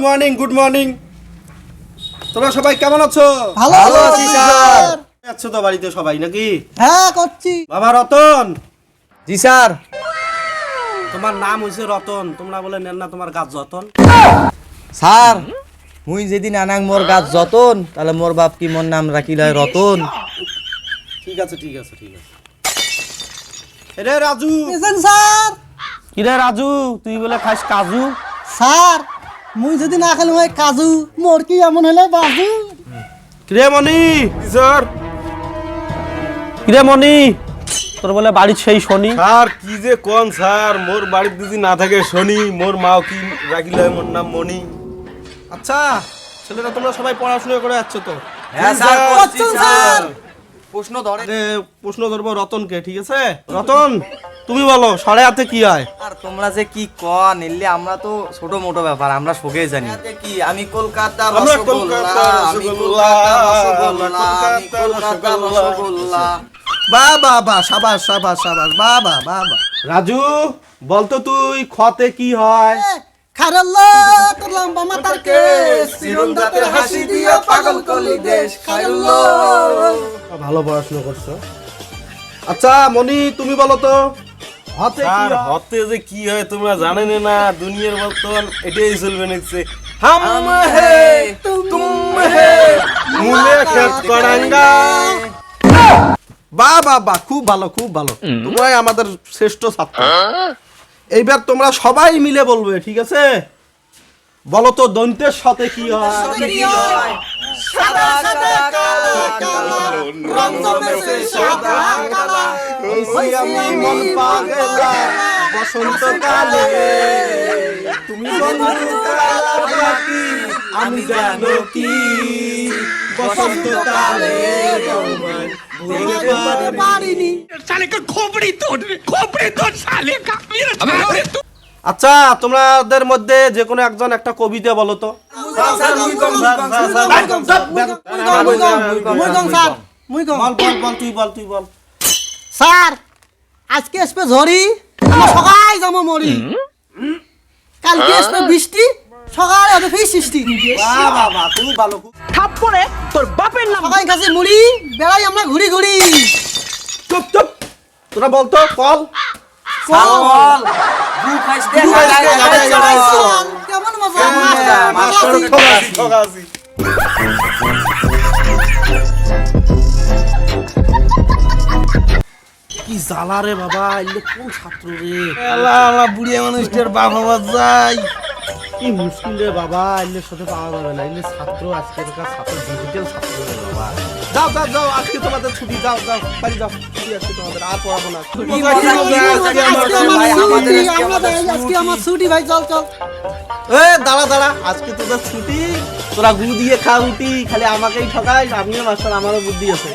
Morning তোমরা সবাই কেমন আছো? ভালো আছি স্যার। আছো তো বাড়িতে সবাই নাকি? হ্যাঁ করছি। বাবা রতন। জি স্যার। তোমার নাম হইছে রতন, তোমরা বলে নেন না তোমার গাছ যতন? স্যার মুই যেদিন আনাং মোর গাছ যতন তাহলে মোর বাপ কি মোর নাম রাখিল হয় রতন। ঠিক আছে রে রাজু। Present sir. কি রে রাজু, তুই বলে খাস কাজু? স্যার মুই যদি না খেলে হয় কাজু, মোর কি এমন হলে বাজু। কিরে মনি? স্যার। কিরে মনি, তোর বলে বাড়ির সেই শনি? স্যার কি যে কোন স্যার, মোর বাড়ির দিদি না থাকে শনি, মোর মাও কি রাখিল হয় মোর নাম মনি। আচ্ছা ছেলেরা তোমরা সবাই পড়াশোনা করে যাচ্ছ তো? হ্যাঁ স্যার করছি স্যার। প্রশ্ন ধরে প্রশ্ন ধরবো রতনকে, ঠিক আছে? রতন তুমি বলো সাড়ে হাতে কি হয়? আর তোমরা যে কি কন এলে আমরা তো ছোট মোটো ব্যাপার আমরা শোকে জানি। কি আমি কলকাতার আমরা রসগোল্লা, কলকাতার আমি রসগোল্লা, কলকাতার রসগোল্লা, আমি কলকাতার রসগোল্লা। বাহ সাবাস বাবা। রাজু বলতো তুই খতে কি হয়? খারাল্লা তোর লম্বা মাথার কেস, চিরন্দাতের হাসি দিয়ে পাগল করলি দেশ। খারাল্লা ভালো পড়াশোনা করছো। আচ্ছা মনি তুমি বলো তো হাতে কি স্যার হয়? হতে যে কি হয় তোমরা জানেন না, দুনিয়ার বর্তমান এটাই চলবে নিচ্ছে। হাম হে তুম হে মুলে খেত করাঙ্গা। বাহ খুব ভালো তোমরাই আমাদের শ্রেষ্ঠ ছাত্র। এইবার তোমরা সবাই মিলে বলবে, ঠিক আছে? বলো তো দন্তের সাথে কি হয়? সাদা সাদা কালো কালো রং জমেছে সাদা কালো। হইছি আমি মন পাগলা বসন্তকালে, তুমি বন্ধু কালা বাকি আমি জানো কি বসন্তকালে তোমায় ভুলতে পারিনি। আচ্ছা তোমাদের মধ্যে যে কোনো একজন একটা কবিতা বলো তো। তুই বল। স্যার আজকে আসবে ঝড়ি, আমরা সকাল যাবো মরি। কালকে আসবে বৃষ্টি, সকালে হবে ফিস সৃষ্টি। বাহ খুব ভালো। থাপ্পড়ে তোর বাপের নাম সবাই কাছে মুড়ি, বেড়াই আমরা ঘুরি চুপ তোরা বলতো কল বল দু খাইতে কেমন মজা। ঠকাছি। কি জ্বালা রে বাবা, এলে কোন ছাত্র রে? আল্লাহ বুড়িয়া মানুষটার বাবা যাই। কি মুশকিল রে বাবা, এলের সাথে পাওয়া যাবে না। এলে ছাত্র আজকেরকার ছাত্র ডিজিটাল ছাত্র রে বাবা। যাও আজকে তোমাদের ছুটি, যাও বাড়ি যাও। ছুটি আজকে তোমাদের, আর পড়াবো না। আজকে আমার ছুটি ভাই, চল দাঁড়া আজকে তোদের ছুটি, তোরা গু দিয়ে খা উঠি, খালি আমাকেই ঠকাই। আমিও মাস্টার, আমারও বুদ্ধি আছে।